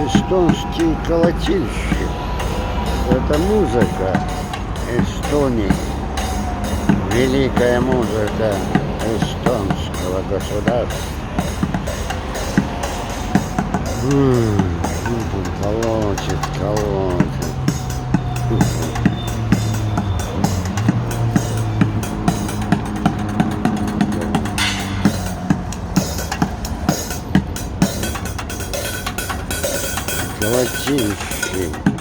Эстонский колотильщик. Это музыка Эстонии. Великая музыка эстонского государства. Колотит, колотит. Колотильщик.